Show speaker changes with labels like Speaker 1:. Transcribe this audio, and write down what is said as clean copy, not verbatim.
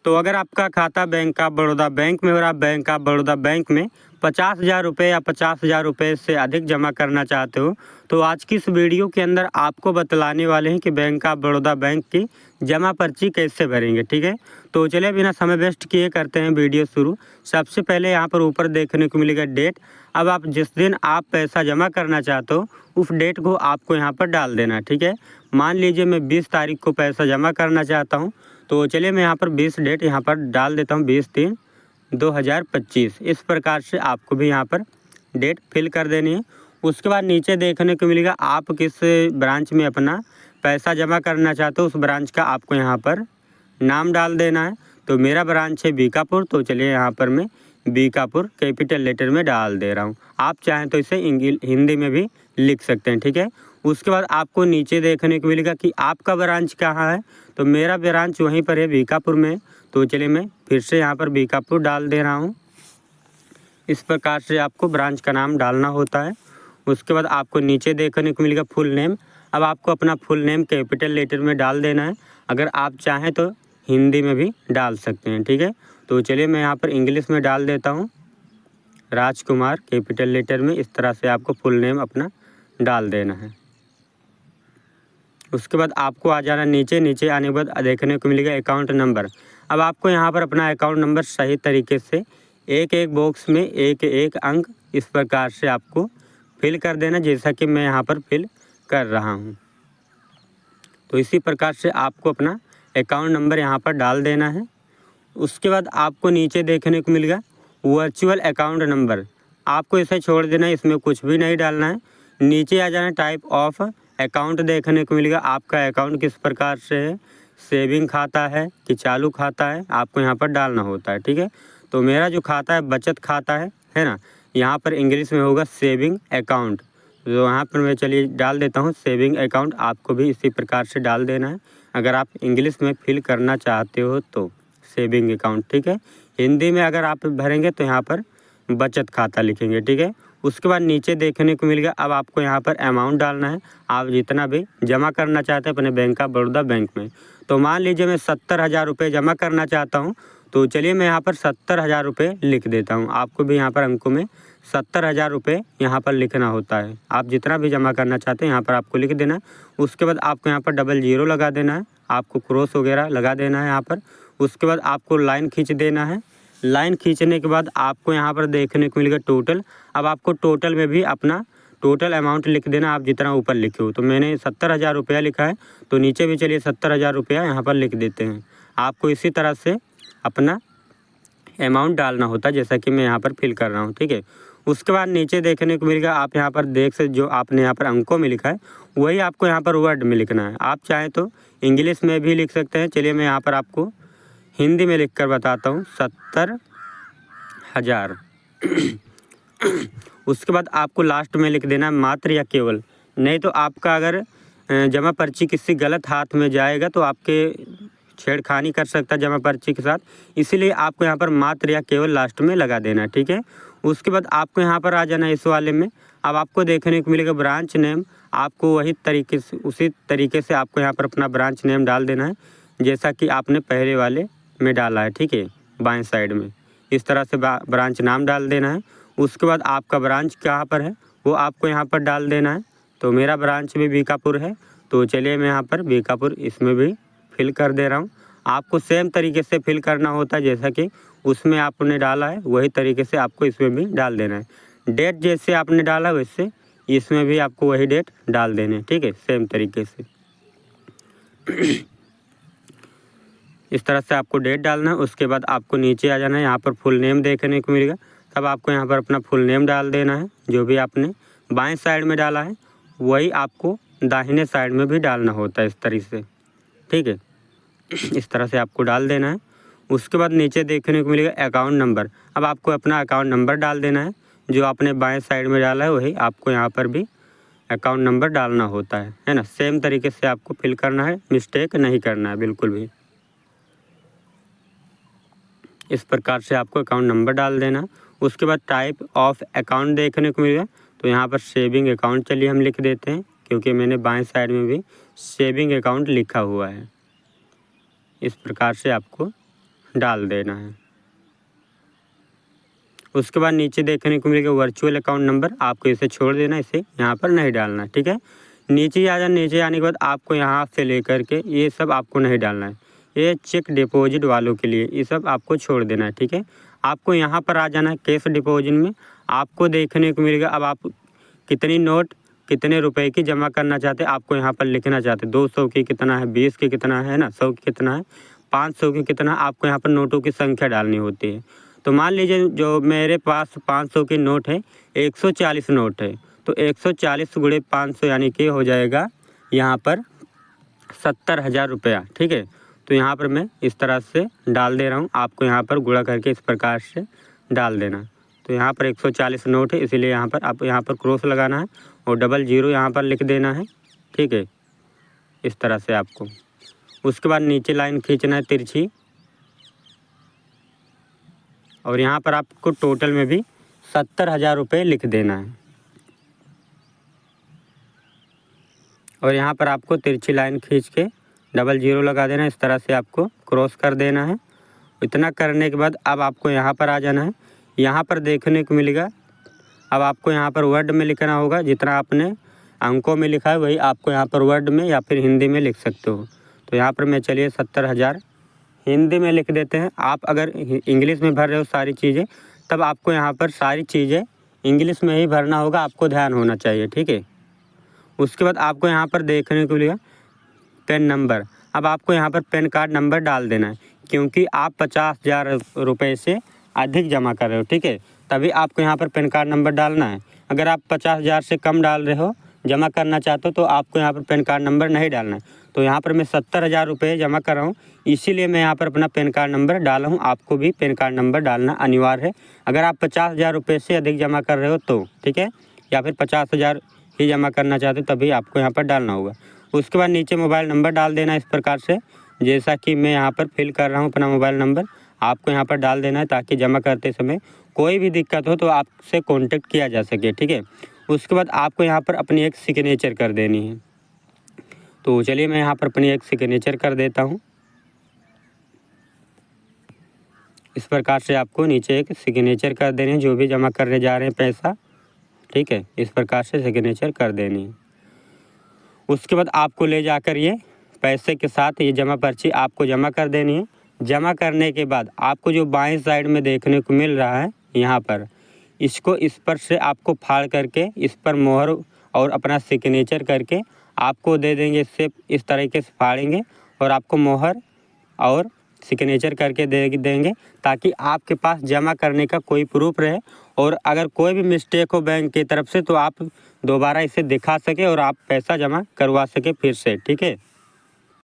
Speaker 1: तो अगर आपका खाता बैंक ऑफ बड़ौदा बैंक में और आप बैंक ऑफ बड़ौदा बैंक में 50,000 रुपये या 50,000 रुपये से अधिक जमा करना चाहते हो तो आज की इस वीडियो के अंदर आपको बतलाने वाले हैं कि बैंक ऑफ बड़ौदा बैंक की जमा पर्ची कैसे भरेंगे। ठीक है, तो चलिए बिना समय वेस्ट किए करते हैं वीडियो शुरू। सबसे पहले यहाँ पर ऊपर देखने को मिलेगा डेट। अब आप जिस दिन आप पैसा जमा करना चाहते हो उस डेट को आपको यहाँ पर डाल देना है। ठीक है, मान लीजिए मैं 20 तारीख को पैसा जमा करना चाहता हूँ तो चलिए मैं यहाँ पर 20 डेट यहाँ पर डाल देता हूँ, 20/3/2025। इस प्रकार से आपको भी यहाँ पर डेट फिल कर देनी है। उसके बाद नीचे देखने को मिलेगा आप किस ब्रांच में अपना पैसा जमा करना चाहते हो उस ब्रांच का आपको यहाँ पर नाम डाल देना है। तो मेरा ब्रांच है बीकापुर, तो चलिए यहाँ पर मैं बीकापुर कैपिटल लेटर में डाल दे रहा हूँ। आप चाहें तो इसे हिंदी में भी लिख सकते हैं। ठीक है, उसके बाद आपको नीचे देखने को मिलेगा कि आपका ब्रांच कहाँ है। तो मेरा ब्रांच वहीं पर है, बीकापुर में। तो चलिए मैं फिर से यहाँ पर बीकापुर डाल दे रहा हूँ। इस प्रकार से आपको ब्रांच का नाम डालना होता है। उसके बाद आपको नीचे देखने को मिलेगा फुल नेम। अब आपको अपना फुल नेम कैपिटल लेटर में डाल देना है। अगर आप चाहें तो हिंदी में भी डाल सकते हैं। ठीक है, तो चलिए मैं यहाँ पर इंग्लिश में डाल देता हूँ, राजकुमार कैपिटल लेटर में। इस तरह से आपको फुल नेम अपना डाल देना है। उसके बाद आपको आ जाना नीचे आने के बाद देखने को मिलेगा अकाउंट नंबर। अब आपको यहाँ पर अपना अकाउंट नंबर सही तरीके से एक एक बॉक्स में एक एक अंक इस प्रकार से आपको फिल कर देना, जैसा कि मैं यहाँ पर फिल कर रहा हूँ। तो इसी प्रकार से आपको अपना अकाउंट नंबर यहाँ पर डाल देना है। उसके बाद आपको नीचे देखने को मिलेगा वर्चुअल अकाउंट नंबर। आपको इसे छोड़ देना है, इसमें कुछ भी नहीं डालना है। नीचे आ जाना टाइप ऑफ अकाउंट देखने को मिलेगा आपका अकाउंट किस प्रकार से है, सेविंग खाता है कि चालू खाता है, आपको यहाँ पर डालना होता है। ठीक है, तो मेरा जो खाता है बचत खाता है ना। यहाँ पर इंग्लिश में होगा सेविंग अकाउंट, तो यहाँ पर मैं चलिए डाल देता हूँ सेविंग अकाउंट। आपको भी इसी प्रकार से डाल देना है अगर आप इंग्लिश में फिल करना चाहते हो तो सेविंग अकाउंट। ठीक है, हिंदी में अगर आप भरेंगे तो यहाँ पर बचत खाता लिखेंगे। ठीक है, उसके बाद नीचे देखने को मिलेगा अब आपको यहाँ पर अमाउंट डालना है, आप जितना भी जमा करना चाहते हैं अपने बैंक ऑफ बड़ौदा बैंक में। तो मान लीजिए मैं 70,000 रुपये जमा करना चाहता हूँ, तो चलिए मैं यहाँ पर 70,000 रुपये लिख देता हूँ। आपको भी यहाँ पर अंकों में 70,000 रुपये यहाँ पर लिखना होता है। आप जितना भी जमा करना चाहते हैं यहाँ पर आपको लिख देना है। उसके बाद आपको यहाँ पर डबल जीरो लगा देना है, आपको क्रॉस वगैरह लगा देना है यहाँ पर। उसके बाद आपको लाइन खींच देना है। लाइन खींचने के बाद आपको यहाँ पर देखने को मिलेगा टोटल। अब आपको टोटल में भी अपना टोटल अमाउंट लिख देना, आप जितना ऊपर लिखे हो। तो मैंने 70,000 रुपया लिखा है, तो नीचे भी चलिए 70,000 रुपया यहाँ पर लिख देते हैं। आपको इसी तरह से अपना अमाउंट डालना होता है, जैसा कि मैं यहाँ पर फिल कर रहा हूँ। ठीक है, उसके बाद नीचे देखने को मिलेगा आप यहाँ पर देख सकते जो आपने यहाँ पर अंकों में लिखा है वही आपको यहाँ पर वर्ड में लिखना है। आप चाहें तो इंग्लिश में भी लिख सकते हैं। चलिए मैं यहाँ पर आपको हिंदी में लिख कर बताता हूँ, 70,000। उसके बाद आपको लास्ट में लिख देना मात्र या केवल, नहीं तो आपका अगर जमा पर्ची किसी गलत हाथ में जाएगा तो आपके छेड़खानी कर सकता है जमा पर्ची के साथ, इसीलिए आपको यहाँ पर मात्र या केवल लास्ट में लगा देना है। ठीक है, उसके बाद आपको यहाँ पर आ जाना है इस वाले में। अब आपको देखने को मिलेगा ब्रांच नेम, आपको वही तरीके से उसी तरीके से आपको यहाँ पर अपना ब्रांच नेम डाल देना है जैसा कि आपने पहले वाले में डाला है। ठीक है, बाएं साइड में इस तरह से ब्रांच नाम डाल देना है। उसके बाद आपका ब्रांच कहाँ पर है वो आपको यहाँ पर डाल देना है। तो मेरा ब्रांच भी बीकापुर है, तो चलिए मैं यहाँ पर बीकापुर इसमें भी फिल कर दे रहा हूँ। आपको सेम तरीके से फिल करना होता है, जैसा कि उसमें आपने डाला है वही तरीके से आपको इसमें भी डाल देना है। डेट जैसे आपने डाला वैसे इसमें भी आपको वही डेट डाल देने हैं। ठीक है, सेम तरीके से इस तरह से आपको डेट डालना है। उसके बाद आपको नीचे आ जाना है, यहाँ पर फुल नेम देखने को मिलेगा, तब आपको यहाँ पर अपना फुल नेम डाल देना है। जो भी आपने बाएं साइड में डाला है वही आपको दाहिने साइड में भी डालना होता है इस तरीके से। ठीक है, इस तरह से आपको डाल देना है। उसके बाद नीचे देखने को मिलेगा अकाउंट नंबर। अब आपको अपना अकाउंट नंबर डाल देना है, जो आपने बाएं साइड में डाला है वही आपको यहाँ पर भी अकाउंट नंबर डालना होता है ना। सेम तरीके से आपको फिल करना है, मिस्टेक नहीं करना है बिल्कुल भी। इस प्रकार से आपको अकाउंट नंबर डाल देना। उसके बाद टाइप ऑफ अकाउंट देखने को मिलेगा, तो यहाँ पर सेविंग अकाउंट चलिए हम लिख देते हैं, क्योंकि मैंने बाएं साइड में भी सेविंग अकाउंट लिखा हुआ है। इस प्रकार से आपको डाल देना है। उसके बाद नीचे देखने को मिलेगा वर्चुअल अकाउंट नंबर, आपको इसे छोड़ देना, इसे यहाँ पर नहीं डालना है, ठीक है। नीचे आ जाए, नीचे आने के बाद आपको यहाँ से लेकर के ये सब आपको नहीं डालना है, ये चेक डिपॉजिट वालों के लिए, ये सब आपको छोड़ देना है, ठीक है। आपको यहाँ पर आ जाना है कैश डिपॉजिट में, आपको देखने को मिलेगा अब आप कितनी नोट कितने रुपए की जमा करना चाहते हैं, आपको यहाँ पर लिखना चाहते हैं 200 की कितना है, 20 की कितना है ना, 100 की कितना है, 500 की कितना, आपको यहाँ पर नोटों की संख्या डालनी होती है। तो मान लीजिए जो मेरे पास 500 की नोट है, 140 नोट है, तो 140 गुणे 500 यानी कि हो जाएगा यहाँ पर 70,000 रुपया, ठीक है। तो यहाँ पर मैं इस तरह से डाल दे रहा हूँ, आपको यहाँ पर गुणा करके इस प्रकार से डाल देना। तो यहाँ पर 140 नोट है, इसीलिए यहाँ पर आप यहाँ पर क्रॉस लगाना है और डबल जीरो यहाँ पर लिख देना है, ठीक है, इस तरह से आपको। उसके बाद नीचे लाइन खींचना है तिरछी, और यहाँ पर आपको टोटल में भी 70,000 रुपये लिख देना है। और यहाँ पर आपको तिरछी लाइन खींच के डबल जीरो लगा देना है, इस तरह से आपको क्रॉस कर देना है। इतना करने के बाद अब आपको यहाँ पर आ जाना है, यहाँ पर देखने को मिलेगा अब आपको यहाँ पर वर्ड में लिखना होगा, जितना आपने अंकों में लिखा है वही आपको यहाँ पर वर्ड में या फिर हिंदी में लिख सकते हो। तो यहाँ पर मैं चलिए 70,000 हिंदी में लिख देते हैं। आप अगर इंग्लिश में भर रहे हो सारी चीज़ें, तब आपको यहाँ पर सारी चीज़ें इंग्लिश में ही भरना होगा, आपको ध्यान होना चाहिए, ठीक है। उसके बाद आपको यहाँ पर देखने को मिलेगा पैन नंबर, अब आपको यहाँ पर पैन कार्ड नंबर डाल देना है, क्योंकि आप 50,000 रुपये से अधिक जमा कर रहे हो, ठीक है, तभी आपको यहाँ पर पैन कार्ड नंबर डालना है। अगर आप 50,000 से कम डाल रहे हो, जमा करना चाहते हो, तो आपको यहाँ पर पैन कार्ड नंबर नहीं डालना है। तो यहाँ पर मैं 70,000 रुपये जमा कर रहा हूँ, इसीलिए मैं यहाँ पर अपना पैन कार्ड नंबर डाला हूँ। आपको भी पैन कार्ड नंबर डालना अनिवार्य है, अगर आप 50,000 रुपये से अधिक जमा कर रहे हो तो, ठीक है, या फिर 50,000 ही जमा करना चाहते हो तभी आपको यहाँ पर डालना होगा। उसके बाद नीचे मोबाइल नंबर डाल देना इस प्रकार से, जैसा कि मैं यहाँ पर फिल कर रहा हूँ अपना मोबाइल नंबर, आपको यहाँ पर डाल देना है, ताकि जमा करते समय कोई भी दिक्कत हो तो आपसे कांटेक्ट किया जा सके, ठीक है। उसके बाद आपको यहाँ पर अपनी एक सिग्नेचर कर देनी है। तो चलिए मैं यहाँ पर अपनी एक सिग्नेचर कर देता हूँ। इस प्रकार से आपको नीचे एक सिग्नेचर कर देनी है, जो भी जमा करने जा रहे हैं पैसा, ठीक है, इस प्रकार से सिग्नेचर कर देनी है। उसके बाद आपको ले जाकर ये पैसे के साथ ये जमा पर्ची आपको जमा कर देनी है। जमा करने के बाद आपको जो बाएं साइड में देखने को मिल रहा है यहाँ पर, इसको इस पर से आपको फाड़ करके इस पर मोहर और अपना सिग्नेचर करके आपको दे देंगे। इससे इस तरीके से फाड़ेंगे और आपको मोहर और सिग्नेचर करके देंगे, ताकि आपके पास जमा करने का कोई प्रूफ रहे, और अगर कोई भी मिस्टेक हो बैंक की तरफ से तो आप दोबारा इसे दिखा सके और आप पैसा जमा करवा सके फिर से, ठीक है।